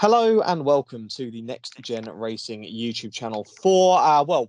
Hello and welcome to the Next Gen Racing YouTube channel for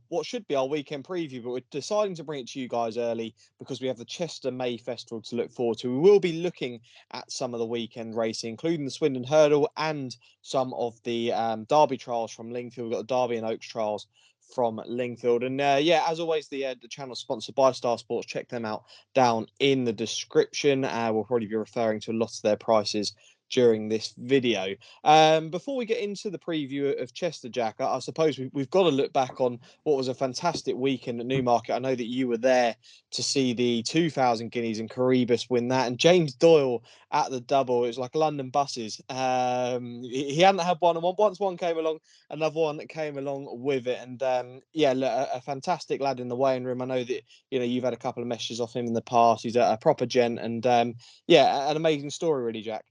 what should be our weekend preview, but we're deciding to bring it to you guys early because we have the Chester May Festival to look forward to. We will be looking at some of the weekend racing, including the Swinton Hurdle and some of the Derby trials from Lingfield. We've got the Derby and Oaks trials from Lingfield. And as always, the channel is sponsored by Star Sports. Check them out down in the description. We'll probably be referring to a lot of their prices during this video. Before we get into the preview of Chester, Jack, I suppose we've got to look back on what was a fantastic weekend at Newmarket. I know that you were there to see the 2,000 guineas and Caribus win that, and James Doyle at the double. It was like London buses. He hadn't had one, and once one came along, another one that came along with it. And a fantastic lad in the weighing room. I know that you've had a couple of messages off him in the past. He's a proper gent, and an amazing story, really, Jack.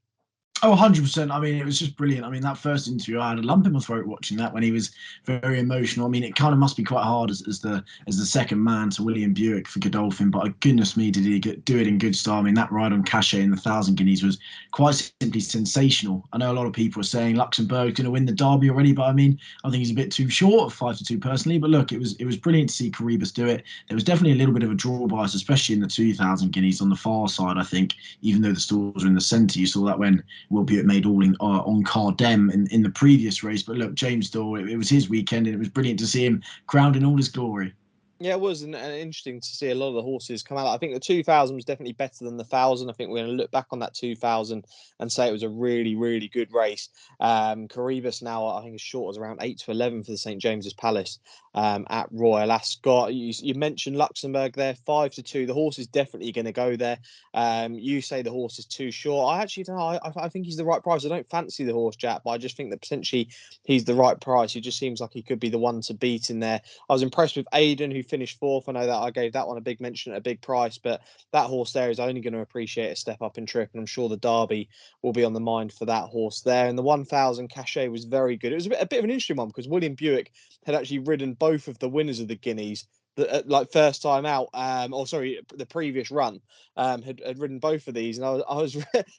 Oh, 100%. I mean, it was just brilliant. I mean, that first interview, I had a lump in my throat watching that when he was very emotional. I mean, it kind of must be quite hard as the second man to William Buick for Godolphin, but goodness me, did he do it in good style. I mean, that ride on Cachet in the 1,000 guineas was quite simply sensational. I know a lot of people are saying Luxembourg's going to win the Derby already, but I mean, I think he's a bit too short of 5-2 personally. But look, it was brilliant to see Caribus do it. There was definitely a little bit of a draw bias, especially in the 2,000 guineas on the far side. I think, even though the stalls were in the centre, you saw that when Will Buick made all in on Cardem in the previous race. But look, James Doyle, it was his weekend, and it was brilliant to see him crowned in all his glory. Yeah, it was interesting to see a lot of the horses come out. I think the 2,000 was definitely better than the 1,000. I think we're going to look back on that 2,000 and say it was a really, really good race. Caribus now, I think, is short as around 8-11 for the St James's Palace at Royal Ascot. You mentioned Luxembourg there, 5-2. The horse is definitely going to go there. You say the horse is too short. I actually don't know. I think he's the right price. I don't fancy the horse, Jack, but I just think that potentially he's the right price. He just seems like he could be the one to beat in there. I was impressed with Aiden, who finished fourth. I know that I gave that one a big mention at a big price, but that horse there is only going to appreciate a step up in trip, and I'm sure the Derby will be on the mind for that horse there. And the 1,000 Cachet was very good. It was a bit of an interesting one because William Buick had actually ridden both of the winners of the Guineas. Like first time out, the previous run, had ridden both of these, and I was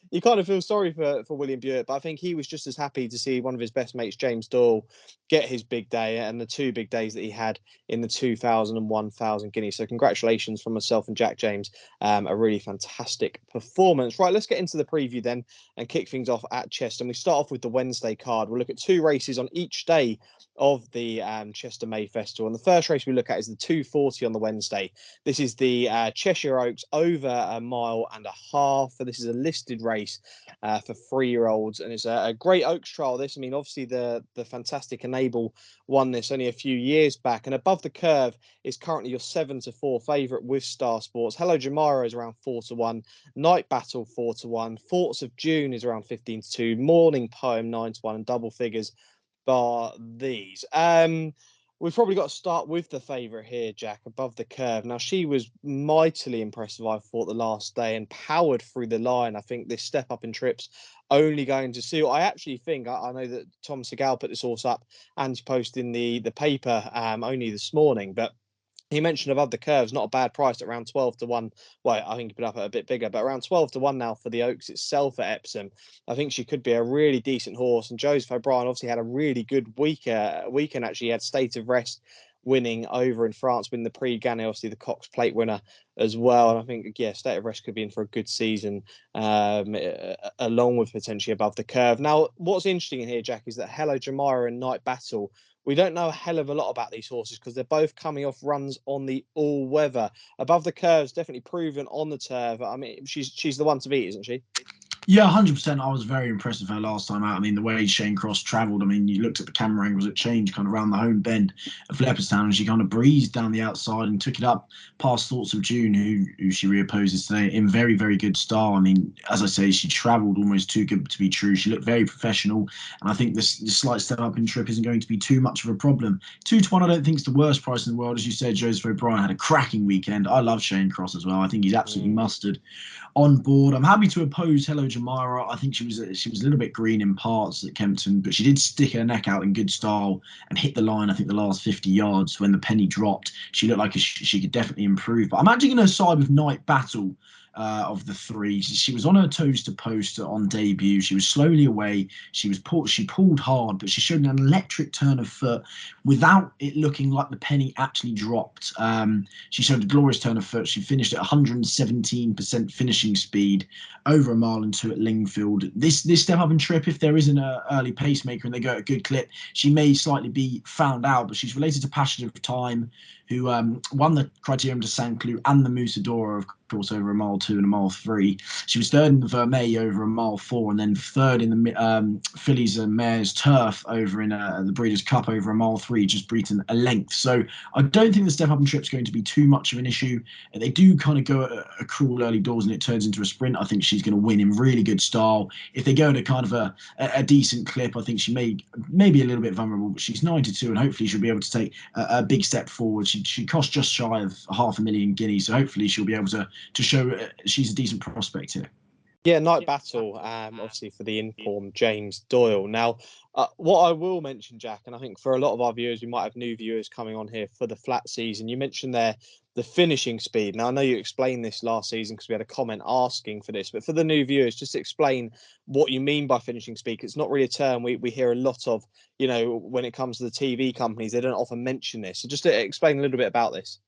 you kind of feel sorry for William Buick, but I think he was just as happy to see one of his best mates, James Doyle, get his big day, and the two big days that he had in the 2,000 and 1,000 guineas. So congratulations from myself and Jack James. A really fantastic performance. Right, let's get into the preview then and kick things off at Chester. And we start off with the Wednesday card. We'll look at two races on each day of the Chester May Festival. And the first race we look at is the 240 on the Wednesday. This is the Cheshire Oaks over 1.5 miles. So this is a listed race for 3-year-olds, and it's a great Oaks trial. This, I mean, obviously the fantastic Enable won this only a few years back, and Above the Curve is currently your 7-4 favourite with Star Sports. Hello Jamara is around 4-1. Night Battle 4-1. Thoughts of June is around 15-2. Morning Poem 9-1, and double figures bar these. We've probably got to start with the favourite here, Jack, Above the Curve. Now, she was mightily impressive, I thought, the last day and powered through the line. I think this step up in trips only going to suit. I actually think, I know that Tom Segal put this horse up and posted in the paper only this morning, but he mentioned Above the Curves, not a bad price at around 12-1. Well, I think he put up a bit bigger, but around 12-1 now for the Oaks itself at Epsom. I think she could be a really decent horse. And Joseph O'Brien obviously had a really good weekend. Actually, he had State of Rest winning over in France, winning the Prix Gannet, obviously the Cox Plate winner as well. And I think, State of Rest could be in for a good season, along with potentially Above the Curve. Now, what's interesting in here, Jack, is that Hello Jamara and Night Battle, we don't know a hell of a lot about these horses because they're both coming off runs on the all-weather. Above the Curve's definitely proven on the turf. I mean, she's the one to beat, isn't she? Yeah, 100%. I was very impressed with her last time out. I mean, the way Shane Cross travelled, I mean, you looked at the camera angles at change kind of around the home bend of Leopardstown, and she kind of breezed down the outside and took it up past Thoughts of June, who she reopposes today, in very, very good style. I mean, as I say, she travelled almost too good to be true. She looked very professional, and I think this slight step up in trip isn't going to be too much of a problem. 2-1, I don't think is the worst price in the world. As you said, Joseph O'Brien had a cracking weekend. I love Shane Cross as well. I think he's absolutely mustard on board. I'm happy to oppose Hello Jamara. I think she was a little bit green in parts at Kempton, but she did stick her neck out in good style and hit the line. I think the last 50 yards when the penny dropped, she looked like she could definitely improve. But I'm actually going to side with Night Battle of the three. She was on her toes to post on debut. She was slowly away. She pulled hard, but she showed an electric turn of foot without it looking like the penny actually dropped. She showed a glorious turn of foot. She finished at 117% finishing speed over a mile and two at Lingfield. This step up and trip, if there isn't an early pacemaker and they go at a good clip, she may slightly be found out, but she's related to Passion of Time, who won the Criterium de Saint Cloud and the Musadora, of course, over a mile 2 and a mile 3. She was third in the Vermeil over a mile 4, and then third in the Fillies and Mares Turf over in the Breeders' Cup over a mile 3, just beaten a length. So I don't think the step up and trip is going to be too much of an issue. They do kind of go at a cruel early doors and it turns into a sprint. I think she's going to win in really good style. If they go at a kind of a decent clip, I think she may be a little bit vulnerable, but she's 92 and hopefully she'll be able to take a big step forward. She cost just shy of £500,000 guineas, so hopefully she'll be able to show she's a decent prospect here. Yeah, Night Battle, obviously for the informed James Doyle. Now, what I will mention, Jack, and I think for a lot of our viewers, we might have new viewers coming on here for the flat season. You mentioned there the finishing speed. Now, I know you explained this last season because we had a comment asking for this, but for the new viewers, just explain what you mean by finishing speed. It's not really a term we hear a lot of, when it comes to the TV companies, they don't often mention this. So just to explain a little bit about this.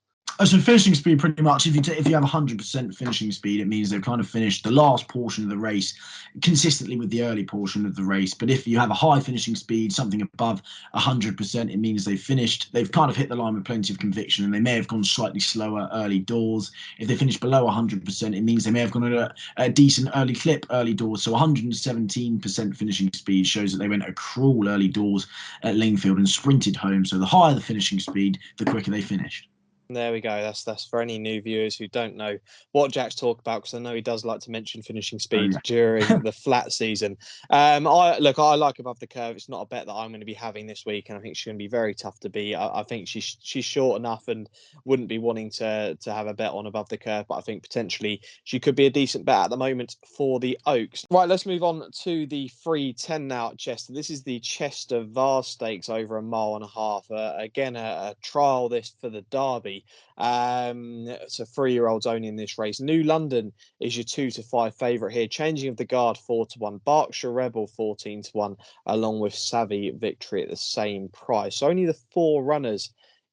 So finishing speed, pretty much, if you have 100% finishing speed, it means they've kind of finished the last portion of the race consistently with the early portion of the race. But if you have a high finishing speed, something above 100%, it means they've kind of hit the line with plenty of conviction, and they may have gone slightly slower early doors. If they finish below 100%, it means they may have gone at a decent early clip early doors. So 117% finishing speed shows that they went a cruel early doors at Lingfield and sprinted home. So the higher the finishing speed, the quicker they finished. There we go. That's for any new viewers who don't know what Jack's talking about, because I know he does like to mention finishing speed during the flat season. I like Above the Curve. It's not a bet that I'm going to be having this week, and I think she's going to be very tough to beat. I think she's short enough and wouldn't be wanting to have a bet on Above the Curve, but I think potentially she could be a decent bet at the moment for the Oaks. Right, let's move on to the 3:10 now at Chester. This is the Chester Vase Stakes over a mile and a half. Again, a trial this for the Derby. It's a 3-year-olds only in this race. New London is your 2 to 5 favourite here. Changing of the Guard 4 to 1. Berkshire Rebel 14 to 1, along with Savvy Victory at the same price. So only the 4 runners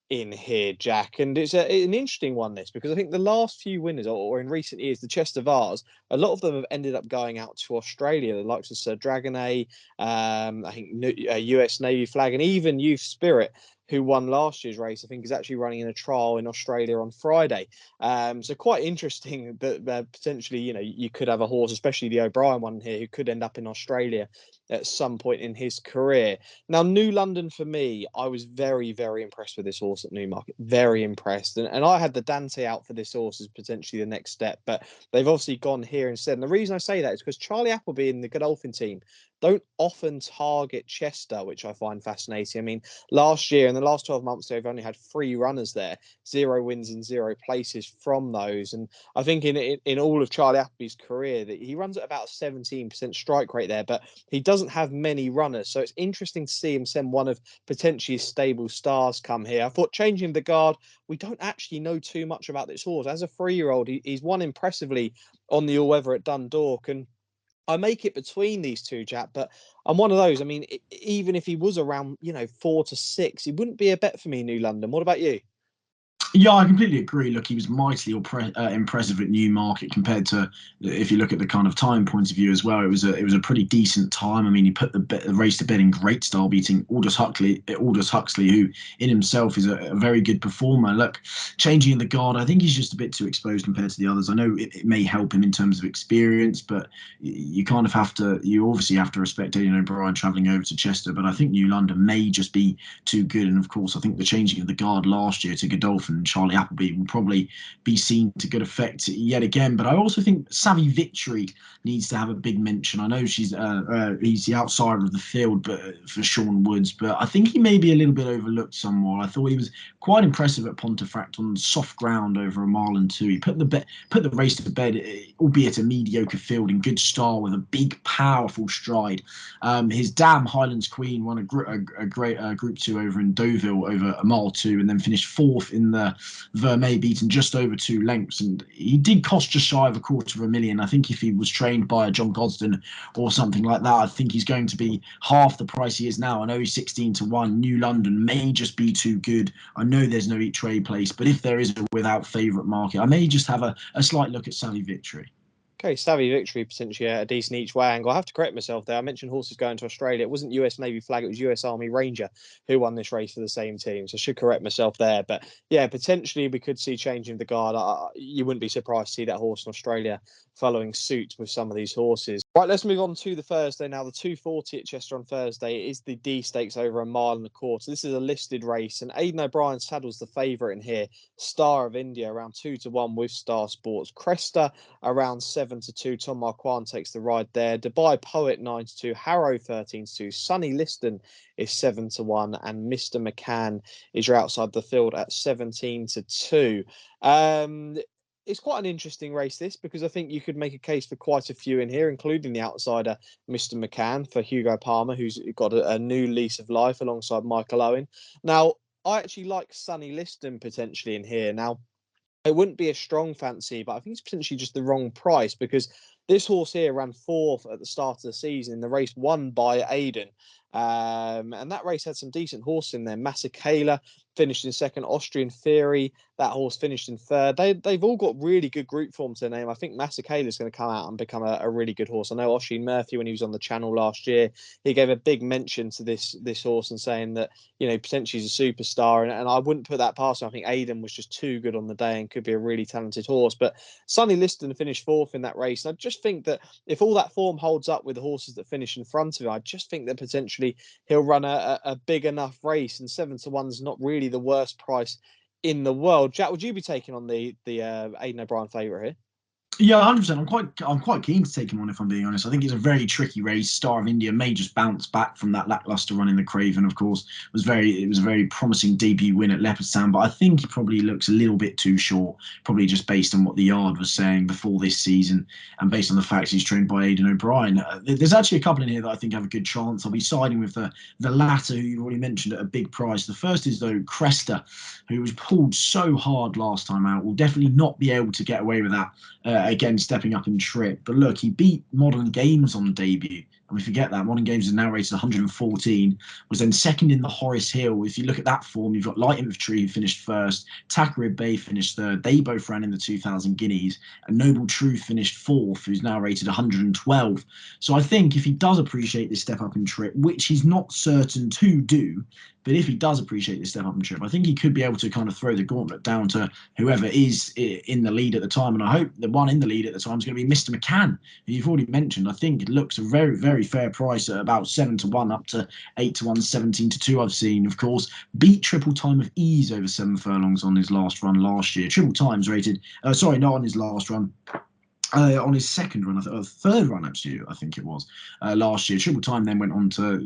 in here, Jack, and it's an interesting one, this, because I think the last few winners, or in recent years, the Chester Vase, a lot of them have ended up going out to Australia, the likes of Sir Dragonet, I think US Navy Flag, and even Youth Spirit, who won last year's race, I think is actually running in a trial in Australia on Friday. So quite interesting that potentially, you could have a horse, especially the O'Brien one here, who could end up in Australia at some point in his career. Now, New London, for me, I was very, very impressed with this horse at Newmarket. Very impressed. And I had the Dante out for this horse as potentially the next step, but they've obviously gone here instead. And the reason I say that is because Charlie Appleby and the Godolphin team don't often target Chester, which I find fascinating. I mean, last year, in the last 12 months, they've only had 3 runners there, 0 wins in 0 places from those. And I think in all of Charlie Appleby's career, that he runs at about a 17% strike rate there, but he doesn't have many runners. So it's interesting to see him send one of potentially his stable stars come here. I thought Changing the Guard, we don't actually know too much about this horse. As a 3-year-old, he's won impressively on the all-weather at Dundalk, and I make it between these two, Jack, but I'm one of those. I mean, even if he was around, 4 to 6, he wouldn't be a bet for me, New London. What about you? Yeah, I completely agree. Look, he was mightily impressive at Newmarket compared to, if you look at the kind of time point of view as well, it was a pretty decent time. I mean, he put the race to bed in great style, beating Aldous Huxley, who in himself is a very good performer. Look, Changing the Guard, I think he's just a bit too exposed compared to the others. I know it may help him in terms of experience, but you obviously have to respect Aidan O'Brien travelling over to Chester. But I think New London may just be too good. And of course, I think the Changing of the Guard last year to Godolphin, Charlie Appleby will probably be seen to good effect yet again. But I also think Savvy Victory needs to have a big mention. I know he's the outsider of the field, but for Sean Woods, but I think he may be a little bit overlooked somewhat. I thought he was quite impressive at Pontefract on soft ground over a mile and 2. He put the race to bed, albeit a mediocre field, in good style with a big, powerful stride. His Damn Highlands Queen won a great Group 2 over in Deauville over a mile 2, and then finished 4th in the Vermeer beaten just over 2 lengths, and he did cost just shy of $250,000. I think if he was trained by a John Gosden or something like that, I think he's going to be half the price he is now. I know he's 16-1. New London may just be too good. I know there's no each way place, but if there is a without favourite market, I may just have a slight look at Savvy Victory. Okay, Savvy Victory potentially a decent each way angle. I have to correct myself there. I mentioned horses going to Australia. It wasn't US Navy Flag, it was US Army Ranger who won this race for the same team. So I should correct myself there. But yeah, potentially we could see changing the guard. You wouldn't be surprised to see that horse in Australia following suit with some of these horses. Right, let's move on to the Thursday now. The 240 at Chester on Thursday is the Dee Stakes over 1.25 miles. This is a listed race, and Aidan O'Brien saddles the favourite in here. Star of India around 2-1 with Star Sports. Cresta around 7-2. Tom Marquand takes the ride there. Dubai Poet 9-2. Harrow 13-2. Sunny Liston is 7-1, and Mr. McCann is your outside the field at 17-2. It's quite an interesting race, this, because I think you could make a case for quite a few in here, including the outsider, Mr. McCann, for Hugo Palmer, who's got a new lease of life alongside Michael Owen. Now, I actually like Sunny Liston potentially in here. Now, it wouldn't be a strong fancy, but I think it's potentially just the wrong price, because this horse here ran fourth at the start of the season in the race won by Aidan. And that race had some decent horses in there. Masekela finished in second. Austrian Theory, that horse finished in third. They've all got really good group form to their name. I think Masekela is going to come out and become a really good horse. I know Oisin Murphy, when he was on the channel last year, he gave a big mention to this horse and saying that, you know, potentially he's a superstar. And I wouldn't put that past him. I think Aidan was just too good on the day and could be a really talented horse. But Sunny Liston finished fourth in that race. And I just think that if all that form holds up with the horses that finish in front of him, I just think that potentially he'll run a big enough race. And 7-1 is not really the worst price in the world. Jack, would you be taking on the Aidan O'Brien favourite here? Yeah, 100%. I'm quite keen to take him on, if I'm being honest. I think it's a very tricky race. Star of India may just bounce back from that lacklustre run in the Craven. Of course, it was a very promising debut win at Leopardstown, but I think he probably looks a little bit too short, probably just based on what the yard was saying before this season and based on the fact he's trained by Aidan O'Brien. There's actually a couple in here that I think have a good chance. I'll be siding with the latter, who you've already mentioned, at a big price. The first is, though, Cresta, who was pulled so hard last time out, will definitely not be able to get away with that. Again, stepping up in trip. But look, he beat Modern Games on debut. And we forget that. Modern Games is now rated 114, was then second in the Horace Hill. If you look at that form, you've got Light Infantry, who finished first. Takarib Bay finished third. They both ran in the 2,000 guineas. And Noble Truth finished fourth, who's now rated 112. So I think if he does appreciate this step up in trip, which he's not certain to do, but if he does appreciate this step up in trip, I think he could be able to kind of throw the gauntlet down to whoever is in the lead at the time. And I hope the one in the lead at the time is going to be Mr. McCann, who you've already mentioned. I think it looks a very, very fair price at about 7-1 up to 8-1, 17-2 I've seen. Of course, beat Triple Time of Ease over 7 furlongs on his last run last year. Triple Time's rated, sorry, not on his last run. On his second run, third run actually, I think it was, last year. Triple Time then went on to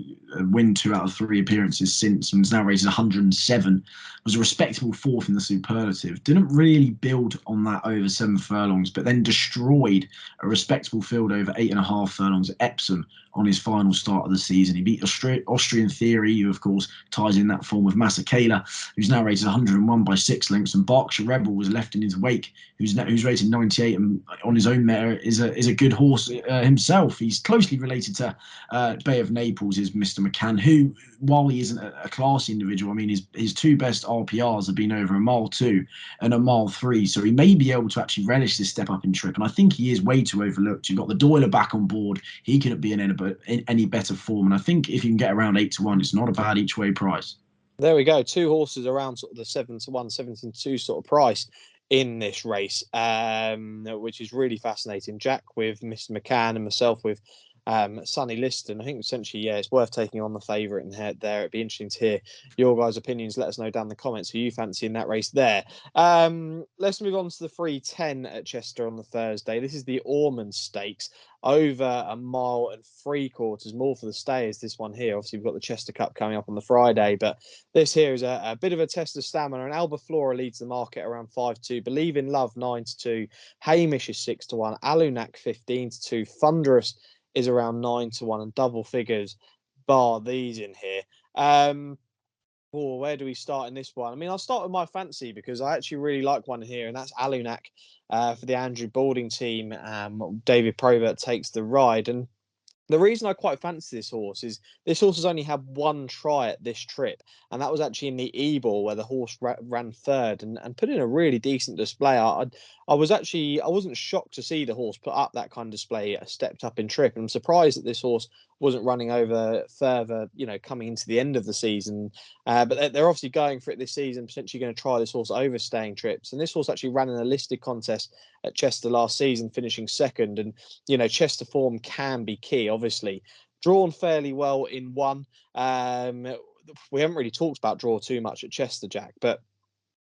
win 2 out of 3 appearances since and is now rated 107. Was a respectable fourth in the Superlative. Didn't really build on that over 7 furlongs, but then destroyed a respectable field over 8.5 furlongs at Epsom on his final start of the season. He beat Austrian Theory, who of course ties in that form with Masekela, who's now rated 101 by 6 lengths, and Berkshire Rebel was left in his wake, who's rated 98 and on his own merit is a good horse himself. He's closely related to Bay of Naples, is Mr. McCann, who, while he isn't a classy individual, I mean, his 2 best RPRs have been over 1.2 miles and 1.3 miles, so he may be able to actually relish this step up in trip, and I think he is way too overlooked. You've got the Doyler back on board. He couldn't be in any better form, and I think if you can get around 8-1, it's not a bad each way price. There we go. 2 horses around sort of the 7-1, 17-2 sort of price in this race, which is really fascinating. Jack with Mr. McCann and myself with Sunny Liston. I think essentially, yeah, it's worth taking on the favourite in there. It'd be interesting to hear your guys' opinions. Let us know down in the comments who you fancy in that race there. Let's move on to the 3:10 at Chester on the Thursday. This is the Ormonde Stakes, over 1.75 miles, more for the stayers. This one here, obviously we've got the Chester Cup coming up on the Friday, but this here is a bit of a test of stamina. And Albaflora leads the market around 5-2. Believe in Love 9-2. Hamish is 6-1. Alunak 15-2. Thunderous is around 9-1, and double figures bar these in here. Oh, where do we start in this one? I mean, I'll start with my fancy because I actually really like one here, and that's Alunak for the Andrew Balding team. David Probert takes the ride, and the reason I quite fancy this horse is this horse has only had one try at this trip, and that was actually in the Ebor where the horse ran third and put in a really decent display. I wasn't shocked to see the horse put up that kind of display, stepped up in trip, and I'm surprised that this horse wasn't running over further, coming into the end of the season. But they're obviously going for it this season, potentially going to try this horse over staying trips. And this horse actually ran in a listed contest at Chester last season, finishing second. And Chester form can be key, obviously. Drawn fairly well in one. We haven't really talked about draw too much at Chester, Jack, but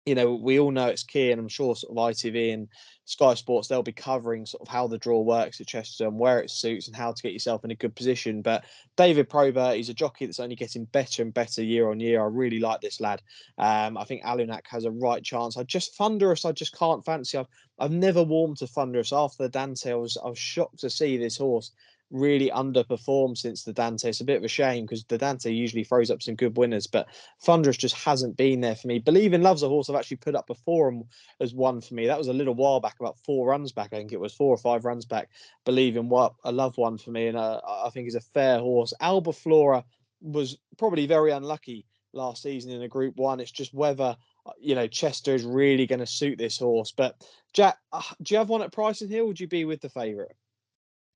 we all know it's key, and I'm sure sort of ITV and Sky Sports, they'll be covering sort of how the draw works at Chester and where it suits and how to get yourself in a good position. But David Probert, he's a jockey that's only getting better and better year on year. I really like this lad. I think Alunak has a right chance. I just can't fancy. I've never warmed to Thunderous after the Dante. I was shocked to see this horse really underperformed since the Dante. It's a bit of a shame because the Dante usually throws up some good winners, but Thunderous just hasn't been there for me. Believe in Love's a horse I've actually put up before and as one for me. That was a little while back, about 4 runs back. I think it was 4 or 5 runs back. Believe in what a Love one for me, and I think he's a fair horse. Alba Flora was probably very unlucky last season in a Group 1. It's just whether Chester is really going to suit this horse. But Jack, do you have one at Price Hill? Or would you be with the favourite?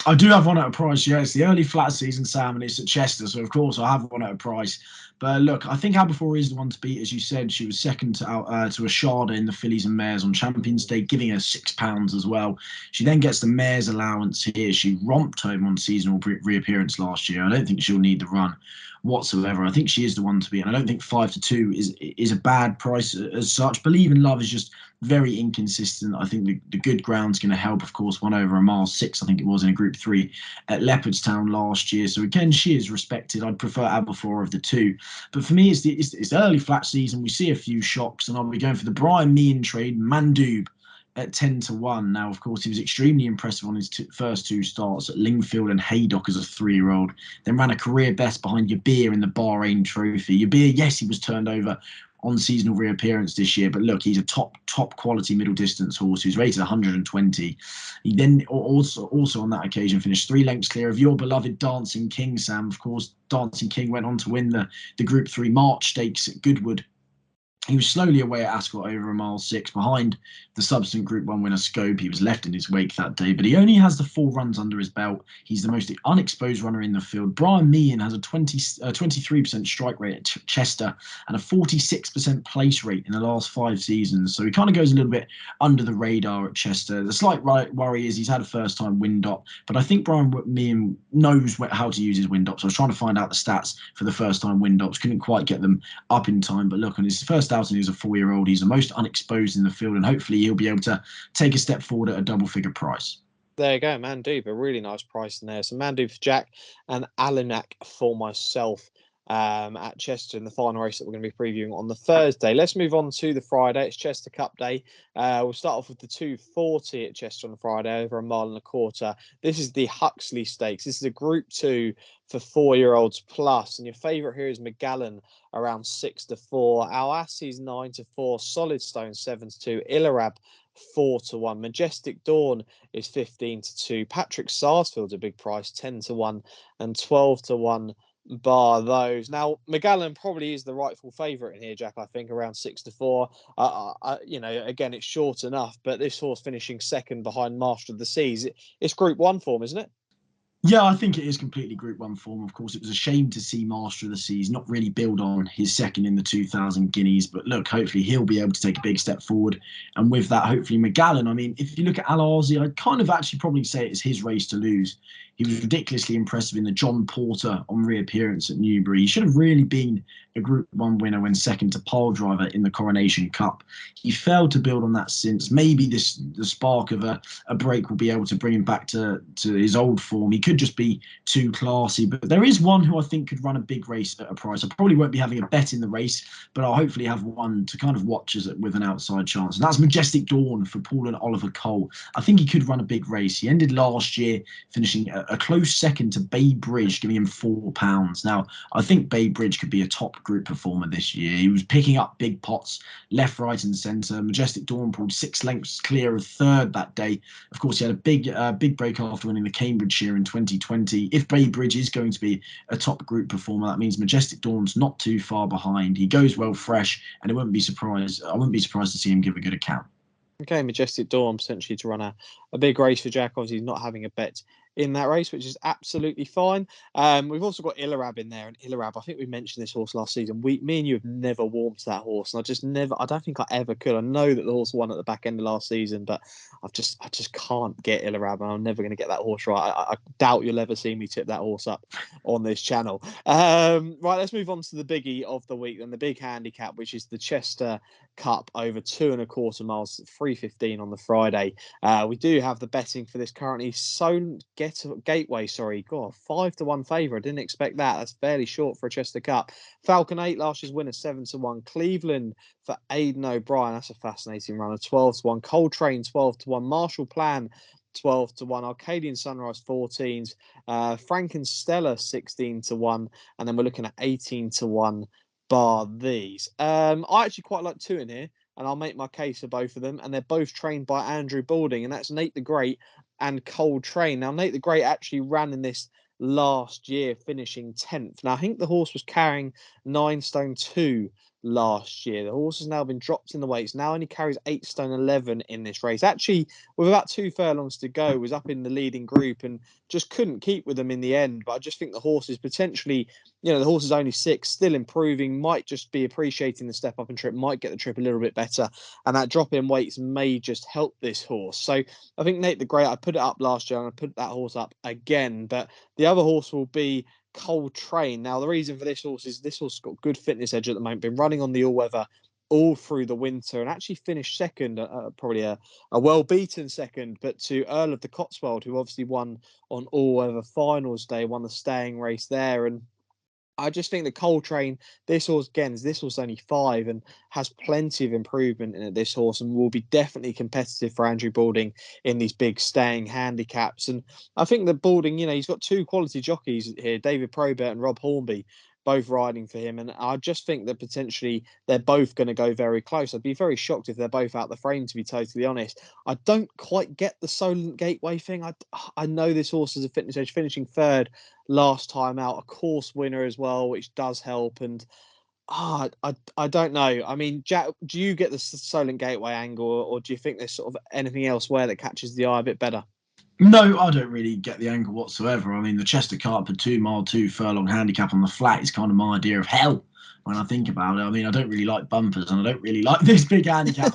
I do have one at a price. Yeah, it's the early flat season, Sam, and it's at Chester, so of course I have one at a price. But look, I think Albafor is the one to beat, as you said. She was second to Ashada in the fillies and mares on Champions Day, giving her £6 as well. She then gets the mares allowance here. She romped home on seasonal reappearance last year. I don't think she'll need the run whatsoever. I think she is the one to beat, and I don't think 5-2 is a bad price as such. Believe in Love is just very inconsistent. I think the good ground's going to help. Of course, won over a mile 6, I think it was, in a Group 3 at Leopardstown last year. So again, she is respected. I'd prefer Albafor of the two. But for me, it's early flat season. We see a few shocks, and I'll be going for the Brian Meehan trade, Mandoob, at 10-1. Now, of course, he was extremely impressive on his first 2 starts at Lingfield and Haydock as a 3-year-old. Then ran a career best behind Yabir in the Bahrain Trophy. Yabir, yes, he was turned over on seasonal reappearance this year, but look, he's a top quality middle distance horse who's rated 120. He then also on that occasion finished 3 lengths clear of your beloved Dancing King, Sam. Of course, Dancing King went on to win the Group 3 March Stakes at Goodwood. He was slowly away at Ascot over a mile 6 behind the subsequent Group 1 winner Scope. He was left in his wake that day, but he only has the 4 runs under his belt. He's the most unexposed runner in the field. Brian Meehan has a 23% strike rate at Chester and a 46% place rate in the last 5 seasons. So he kind of goes a little bit under the radar at Chester. The slight worry is he's had a first-time wind-up, but I think Brian Meehan knows how to use his wind-ups. I was trying to find out the stats for the first-time wind-ups. Couldn't quite get them up in time, but look, on his first out, and he's a 4-year-old. He's the most unexposed in the field, and hopefully he'll be able to take a step forward at a double-figure price. There you go, Mandoob, a really nice price in there. So Mandoob for Jack and Alunak for myself at Chester in the final race that we're going to be previewing on the Thursday. Let's move on to the Friday. It's Chester Cup Day. We'll start off with the 240 at Chester on the Friday, over a mile and a quarter. This is the Huxley Stakes. This is a Group 2 for 4-year-olds plus, and your favourite here is McGallen around 6-4. Al-Assi's 9-4. Solid Stone 7-2. Illarab 4-1. Majestic Dawn is 15-2. Patrick Sarsfield's a big price, 10-1 and 12-1 bar those. Now, McGallen probably is the rightful favourite in here, Jack, I think, around 6-4. Again, it's short enough, but this horse finishing second behind Master of the Seas, it's Group 1 form, isn't it? Yeah, I think it is completely Group 1 form. Of course, it was a shame to see Master of the Seas not really build on his second in the 2,000 guineas. But look, hopefully he'll be able to take a big step forward. And with that, hopefully McGallen. I mean, if you look at Al-Azi, I'd kind of actually probably say it's his race to lose. He was ridiculously impressive in the John Porter on reappearance at Newbury. He should have really been a Group 1 winner when second to Pile Driver in the Coronation Cup. He failed to build on that since. Maybe the spark of a break will be able to bring him back to his old form. He could just be too classy. But there is one who I think could run a big race at a price. I probably won't be having a bet in the race, but I'll hopefully have one to kind of watch with an outside chance. And that's Majestic Dawn for Paul and Oliver Cole. I think he could run a big race. He ended last year finishing a close second to Bay Bridge, giving him £4. Now, I think Bay Bridge could be a top group performer this year. He was picking up big pots left, right, and centre. Majestic Dawn pulled 6 lengths clear of third that day. Of course, he had a big break after winning the Cambridgeshire in 2020. If Bay Bridge is going to be a top group performer, that means Majestic Dawn's not too far behind. He goes well fresh, and I wouldn't be surprised to see him give a good account. Okay, Majestic Dawn potentially to run a big race for Jack. Obviously, he's not having a bet in that race, which is absolutely fine. We've also got Illarab in there, and Illarab, I think we mentioned this horse last season. Me and you have never warmed to that horse, and I don't think I ever could. I know that the horse won at the back end of last season, but I just can't get Illarab, and I'm never going to get that horse right. I doubt you'll ever see me tip that horse up on this channel. Right, let's move on to the biggie of the week, and the big handicap, which is the Chester Cup over 2.25 miles, 3:15 on the Friday. We do have the betting for this currently. Gateway, sorry, God, 5-1 favourite. I didn't expect that. That's fairly short for a Chester Cup. Falcon 8, last year's winner, 7-1. Cleveland for Aidan O'Brien. That's a fascinating runner, 12-1. Coltrane, 12-1. Marshall Plan, 12-1. Arcadian Sunrise, 14s. Frankenstella, 16-1. And then we're looking at 18-1 bar these. I actually quite like 2 in here, and I'll make my case for both of them. And they're both trained by Andrew Balding, and that's Nate the Great and Coltrane. Now, Nate the Great actually ran in this last year, finishing 10th. Now, I think the horse was carrying 9 stone 2 last year. The horse has now been dropped in the weights. Now only carries 8 stone 11 in this race. Actually, with about 2 furlongs to go, was up in the leading group and just couldn't keep with them in the end. But I just think the horse is potentially, the horse is only 6, still improving, might just be appreciating the step up and trip, might get the trip a little bit better. And that drop in weights may just help this horse. So I think Nate the Great, I put it up last year and I put that horse up again. But the other horse will be Coltrane. Now, the reason for this horse is this horse has got good fitness edge at the moment, been running on the all-weather all through the winter and actually finished second, probably a well-beaten second, but to Earl of the Cotswold, who obviously won on all-weather finals day, won the staying race there. And I just think that Coltrane, this horse only 5 and has plenty of improvement in it, this horse, and will be definitely competitive for Andrew Balding in these big staying handicaps. And I think that Balding, he's got 2 quality jockeys here, David Probert and Rob Hornby, both riding for him. And I just think that potentially they're both going to go very close. I'd be very shocked if they're both out the frame, to be totally honest. I don't quite get the Solent Gateway thing. I know this horse is a fitness edge, finishing 3rd last time out, a course winner as well, which does help. And I don't know. I mean, Jack, do you get the Solent Gateway angle, or do you think there's sort of anything elsewhere that catches the eye a bit better? No, I don't really get the angle whatsoever. I mean, the Chester Cup, a 2 mile, 2 furlong handicap on the flat is kind of my idea of hell when I think about it. I mean, I don't really like bumpers and I don't really like this big handicap.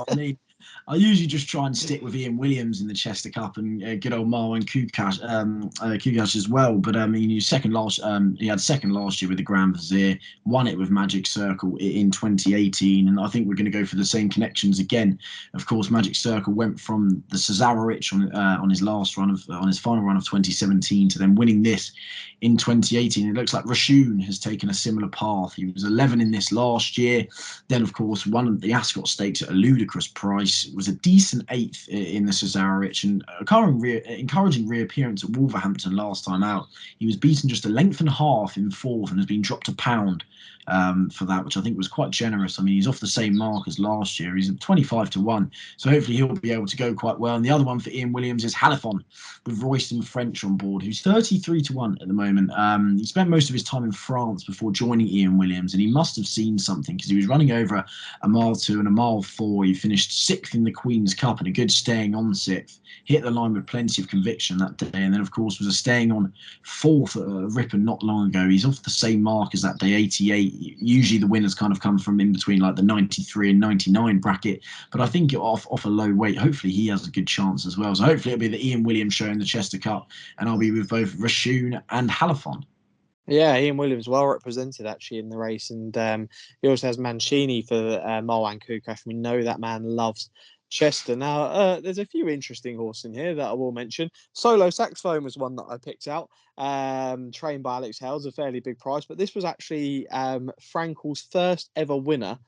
I usually just try and stick with Ian Williams in the Chester Cup and good old Marwan Kukash as well. But I mean, he had second last year with the Grand Vizier, won it with Magic Circle in 2018, and I think we're going to go for the same connections again. Of course, Magic Circle went from the Cesarewitch on his final run of 2017 to then winning this in 2018. It looks like Rashun has taken a similar path. He was 11 in this last year. Then, of course, won the Ascot Stakes at a ludicrous price. Was a decent 8th in the Cesarewitch and encouraging reappearance at Wolverhampton last time out. He was beaten just a length and a half in 4th and has been dropped a pound for that, which I think was quite generous. I mean, he's off the same mark as last year. He's at 25-1, so hopefully he'll be able to go quite well. And the other one for Ian Williams is Halifon with Royston French on board, who's 33-1 at the moment. He spent most of his time in France before joining Ian Williams, and he must have seen something because he was running over a mile 2 and a mile 4. He finished 6th in the Queen's Cup and a good staying on 6th. Hit the line with plenty of conviction that day, and then of course was a staying on 4th at Ripon not long ago. He's off the same mark as that day, 88. Usually the winners kind of come from in between like the 93 and 99 bracket, but I think off a low weight, hopefully he has a good chance as well. So hopefully it'll be the Ian Williams show in the Chester Cup, and I'll be with both Rashun and Halifon. Yeah, Ian Williams well represented actually in the race, and he also has Mancini for Marwan Kukash. We know that man loves Chester. Now, there's a few interesting horses in here that I will mention. Solo Saxophone was one that I picked out, trained by Alex Hales, a fairly big price, but this was actually Frankel's first ever winner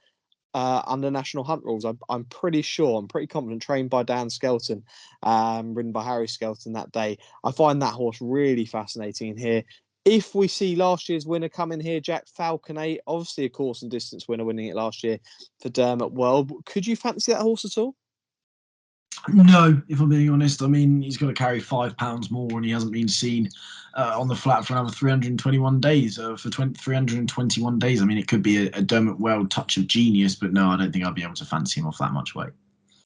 under national hunt rules. I'm pretty sure, I'm pretty confident, trained by Dan Skelton, ridden by Harry Skelton that day. I find that horse really fascinating in here. If we see last year's winner come in here, Jack, Falcon 8, obviously a course and distance winner winning it last year for Dermot World. Could you fancy that horse at all? No, if I'm being honest. I mean, he's got to carry £5 more, and he hasn't been seen on the flat for another 321 days. For 321 days, I mean, it could be a Dermot Weld touch of genius, but no, I don't think I'll be able to fancy him off that much weight.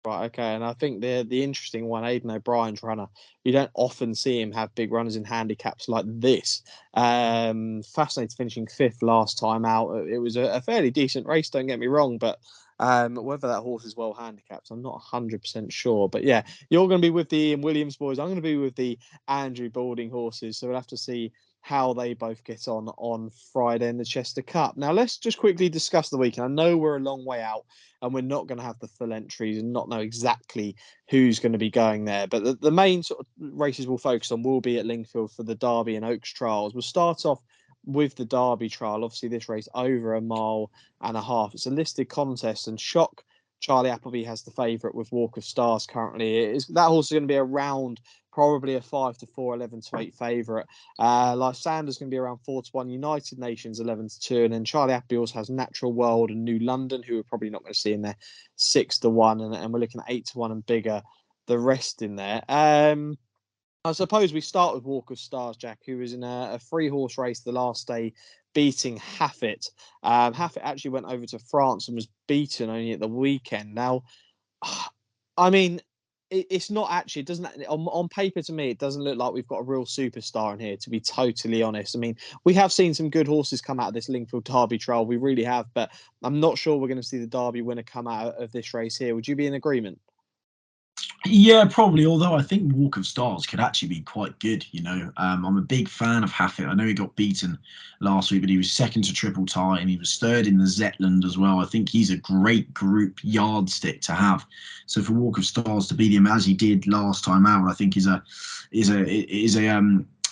Right, okay, and I think the interesting one, Aidan O'Brien's runner, you don't often see him have big runners in handicaps like this. Fascinating, finishing fifth last time out. It was a fairly decent race, don't get me wrong, but whether that horse is well handicapped, I'm not 100% sure. But yeah, you're going to be with the Ian Williams boys. I'm going to be with the Andrew Balding horses, so we'll have to see how they both get on Friday in the Chester Cup. Now, let's just quickly discuss the weekend. I know we're a long way out and we're not going to have the full entries and not know exactly who's going to be going there. But the main sort of races we'll focus on will be at Lingfield for the Derby and Oaks trials. We'll start off with the Derby trial. Obviously, this race over 1.5 miles. It's a listed contest, and shock, Charlie Appleby has the favourite with Walk of Stars currently. That horse is going to be around probably a 5 to 4, 11 to 8 favourite. Like Sanders going to be around 4 to 1, United Nations 11 to 2, and then Charlie Appleby also has Natural World and New London, who we're probably not going to see in there, 6 to 1, and we're looking at 8 to 1 and bigger, the rest in there. I suppose we start with Walk of Stars, Jack, who was in a 3-horse race the last day, beating Haffett. Haffett actually went over to France and was beaten only at the weekend. Now, I mean, it's not actually, it doesn't, on paper to me, it doesn't look like we've got a real superstar in here, to be totally honest. I mean, we have seen some good horses come out of this Lingfield Derby trial. We really have, but I'm not sure we're going to see the Derby winner come out of this race here. Would you be in agreement? Yeah, probably. Although I think Walk of Stars could actually be quite good. I'm a big fan of Haffett. I know he got beaten last week, but he was second to Triple Tie and he was third in the Zetland as well. I think he's a great group yardstick to have. So for Walk of Stars to beat him as he did last time out, I think is a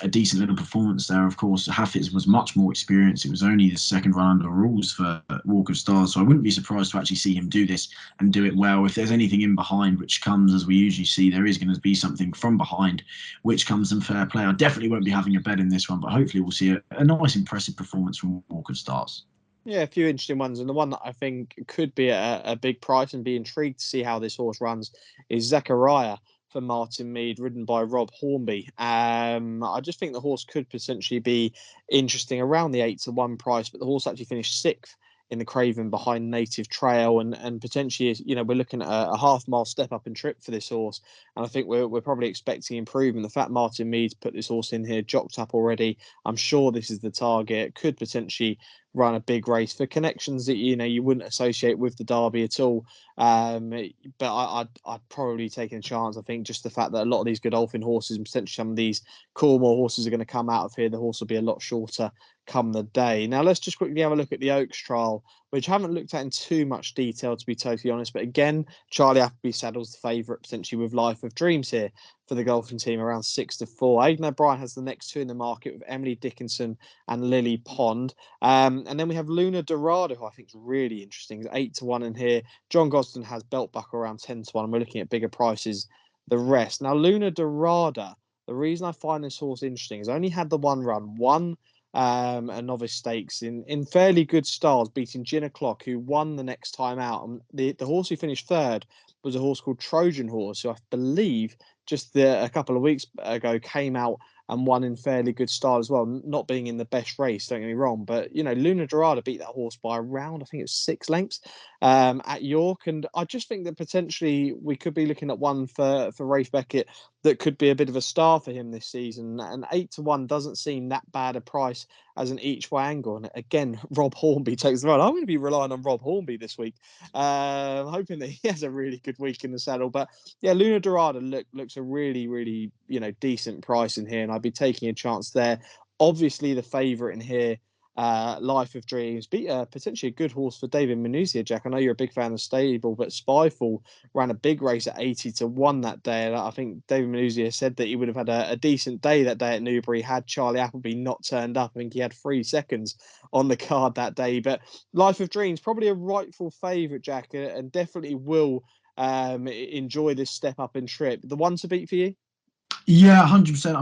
decent little performance there. Of course, Haffett was much more experienced. It was only the second run under rules for Walk of Stars, so I wouldn't be surprised to actually see him do this and do it well. If there's anything in behind which comes, as we usually see, there is going to be something from behind which comes in fair play. I definitely won't be having a bet in this one, but hopefully we'll see a nice, impressive performance from Walk of Stars. Yeah, a few interesting ones, and the one that I think could be a big price and be intrigued to see how this horse runs is Zechariah for Martin Mead, ridden by Rob Hornby. I just think the horse could potentially be interesting around the 8 to 1 price, but the horse actually finished 6th in the Craven behind Native Trail, and potentially, we're looking at a half-mile step up in trip for this horse, and I think we're probably expecting improvement. The fact Martin Mead's put this horse in here, jocked up already, I'm sure this is the target. Could potentially run a big race for connections that you wouldn't associate with the Derby at all. But I'd probably take a chance. I think just the fact that a lot of these Godolphin horses and potentially some of these Coolmore horses are going to come out of here, the horse will be a lot shorter come the day. Now let's just quickly have a look at the Oaks trial, which I haven't looked at in too much detail, to be totally honest. But again, Charlie Appleby saddles the favourite potentially with Life of Dreams here for the golfing team around 6 to 4. Aidan O'Brien has the next two in the market with Emily Dickinson and Lily Pond. And then we have Luna Dorado, who I think is really interesting. It's 8 to 1 in here. John Gosden has Beltbuckle around 10 to 1. And we're looking at bigger prices the rest. Now, Luna Dorado, the reason I find this horse interesting is I only had the one run, a novice stakes in fairly good styles, beating Gin O'Clock, who won the next time out. And the horse who finished third was a horse called Trojan Horse, who I believe just a couple of weeks ago came out and won in fairly good style as well, not being in the best race, don't get me wrong. But, Luna Dorado beat that horse by around, I think it's 6 lengths at York. And I just think that potentially we could be looking at one for Rafe Beckett that could be a bit of a star for him this season. And 8 to 1 doesn't seem that bad a price as an each way angle. And again, Rob Hornby takes the run. I'm going to be relying on Rob Hornby this week, hoping that he has a really good week in the saddle. But yeah, Luna Dorado looks a really, really, decent price in here, and I'd be taking a chance there. Obviously, the favourite in here, Life of Dreams. Beat potentially a good horse for David Manuzia, Jack. I know you're a big fan of stable, but Spyfall ran a big race at 80-1 that day. And I think David Manuzia said that he would have had a decent day that day at Newbury had Charlie Appleby not turned up. I think he had 3 seconds on the card that day. But Life of Dreams, probably a rightful favourite, Jack, and definitely will enjoy this step up in trip. The one to beat for you? Yeah, 100%.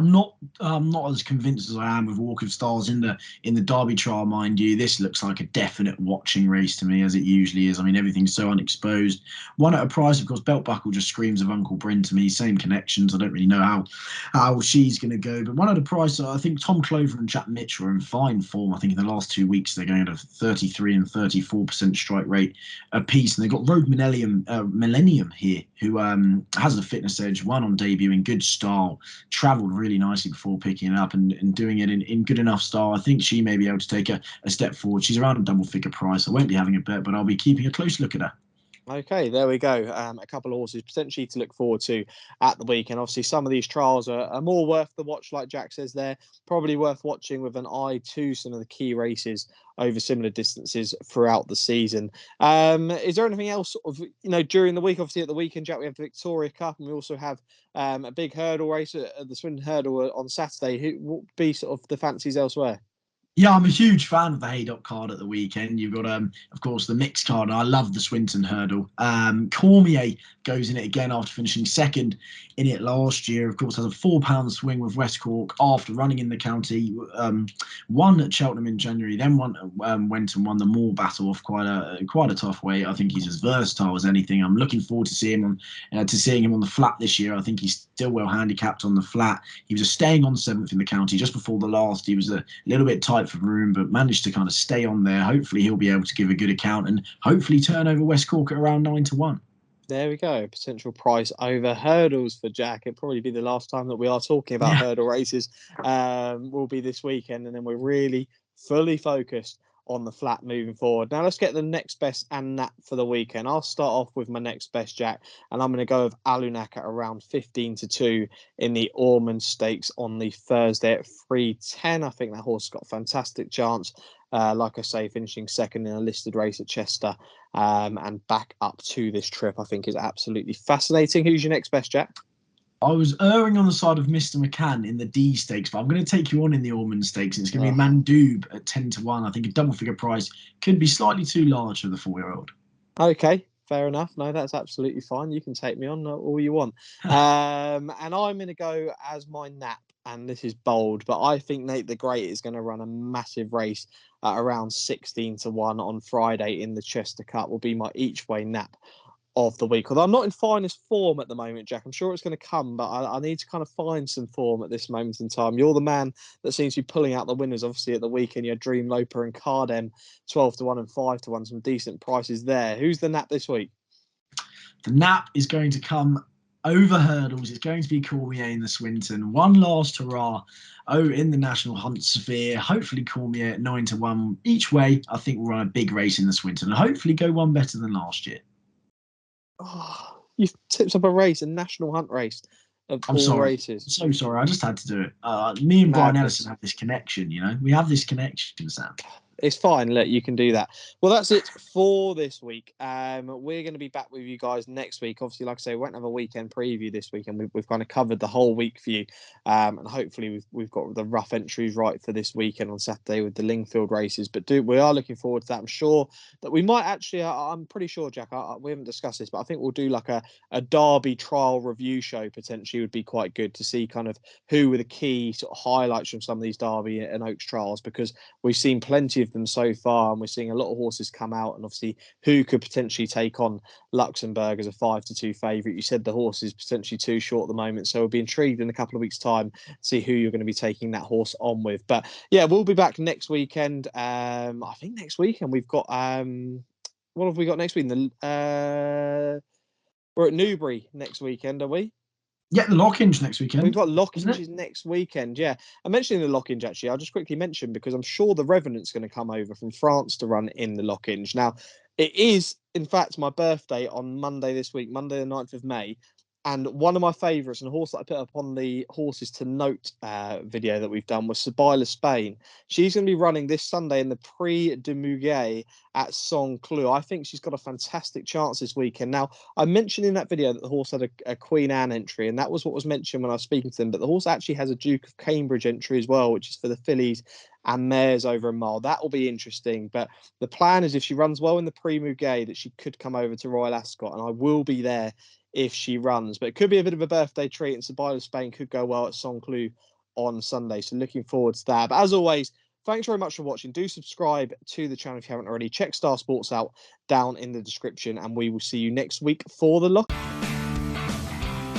I'm not as convinced as I am with Walk of Stars in the Derby trial, mind you. This looks like a definite watching race to me, as it usually is. I mean, everything's so unexposed. One at a price, of course. Belt Buckle just screams of Uncle Bryn to me. Same connections. I don't really know how she's going to go. But one at a price, I think Tom Clover and Jack Mitchell are in fine form. I think in the last 2 weeks they're going at a 33 and 34% strike rate apiece, and they've got Road Millennium here, who has a fitness edge, won on debut in good style. Travelled really nicely before picking it up and doing it in good enough style. I think she may be able to take a step forward. She's around a double figure price. I won't be having a bet, but I'll be keeping a close look at her. Okay, there we go. A couple of horses potentially to look forward to at the weekend. Obviously, some of these trials are more worth the watch, like Jack says there. Probably worth watching with an eye to some of the key races over similar distances throughout the season. Is there anything else sort of, during the week? Obviously, at the weekend, Jack, we have the Victoria Cup, and we also have a big hurdle race at the Swinton Hurdle on Saturday. Who will be sort of the fancies elsewhere? Yeah, I'm a huge fan of the Haydock card at the weekend. You've got, of course, the mixed card. I love the Swinton Hurdle. Cormier goes in it again after finishing second in it last year. Of course, has a £4 swing with West Cork after running in the county. Won at Cheltenham in January, then went and won the Moor Battle off quite a tough way. I think he's as versatile as anything. I'm looking forward to seeing him on the flat this year. I think he's still well handicapped on the flat. He was staying on 7th in the county just before the last. He was a little bit tight for room, but managed to kind of stay on there. Hopefully he'll be able to give a good account and hopefully turn over West Cork at around 9-1. There we go. Potential price over hurdles for Jack. It'll probably be the last time that we are talking about hurdle races. Will be this weekend, and then we're really fully focused on the flat moving forward. Now let's get the next best and that for the weekend. I'll start off with my next best, Jack, and I'm going to go with Alunak at around 15-2 in the Ormonde Stakes on the Thursday at 3:10. I think that horse has got a fantastic chance. Like I say, finishing second in a listed race at Chester and back up to this trip, I think is absolutely fascinating. Who's your next best, Jack? I was erring on the side of Mr. McCann in the Dee Stakes, but I'm going to take you on in the Ormonde Stakes. It's going to be Mandoob at 10-1. I think a double figure price could be slightly too large for the 4-year-old. Okay, fair enough. No, that's absolutely fine. You can take me on all you want. And I'm going to go as my nap, and this is bold, but I think Nate the Great is going to run a massive race at around 16-1 on Friday in the Chester Cup. Will be my each way nap of the week. Although I'm not in finest form at the moment, Jack. I'm sure it's going to come, but I need to kind of find some form at this moment in time. You're the man that seems to be pulling out the winners, obviously, at the weekend. You had Dream Loper and Cardem 12-1 and 5-1, some decent prices there. Who's the nap this week? The nap is going to come over hurdles. It's going to be Cormier in the Swinton. One last hurrah in the National Hunt Sphere. Hopefully Cormier at 9-1 each way. I think we'll run a big race in the Swinton and hopefully go one better than last year. Oh, you've tipped up a race, a National Hunt race of I'm all sorry. races. I'm so sorry. I just had to do it. Me and Brian Madness. Ellison have this connection, We have this connection, Sam. It's fine. Look, you can do that. Well, that's it for this week. We're going to be back with you guys next week. Obviously, like I say, we won't have a weekend preview this week, and we've kind of covered the whole week for you. And hopefully, we've got the rough entries right for this weekend on Saturday with the Lingfield races. But we are looking forward to that. I'm sure that we might actually. I'm pretty sure, Jack. We haven't discussed this, but I think we'll do like a Derby trial review show. Potentially, would be quite good to see kind of who were the key sort of highlights from some of these Derby and Oaks trials, because we've seen plenty of them so far, and we're seeing a lot of horses come out, and obviously who could potentially take on Luxembourg as a 5-2 favourite. You said the horse is potentially too short at the moment, so we'll be intrigued in a couple of weeks' time to see who you're going to be taking that horse on with. But yeah, we'll be back next weekend. I think next weekend we've got what have we got next week? We're at Newbury next weekend, are we? Yeah, the Lockinge next weekend. We've got Lockinge next weekend. Yeah, I'm mentioning the Lockinge actually. I'll just quickly mention because I'm sure the Revenant's going to come over from France to run in the Lockinge. Now, it is in fact my birthday on Monday this week, Monday the 9th of May. And one of my favourites, and a horse that I put up on the horses to note video that we've done, was Sabila Spain. She's going to be running this Sunday in the Prix de Muguet at Saint-Cloud. I think she's got a fantastic chance this weekend. Now, I mentioned in that video that the horse had a Queen Anne entry, and that was what was mentioned when I was speaking to them. But the horse actually has a Duke of Cambridge entry as well, which is for the fillies and mares over a mile. That will be interesting. But the plan is if she runs well in the Prix Muguet, that she could come over to Royal Ascot, and I will be there if she runs. But it could be a bit of a birthday treat, and Sabila Spain could go well at Saint-Cloud on Sunday. So looking forward to that. But as always, thanks very much for watching. Do subscribe to the channel if you haven't already. Check Star Sports out down in the description, and we will see you next week for the lock.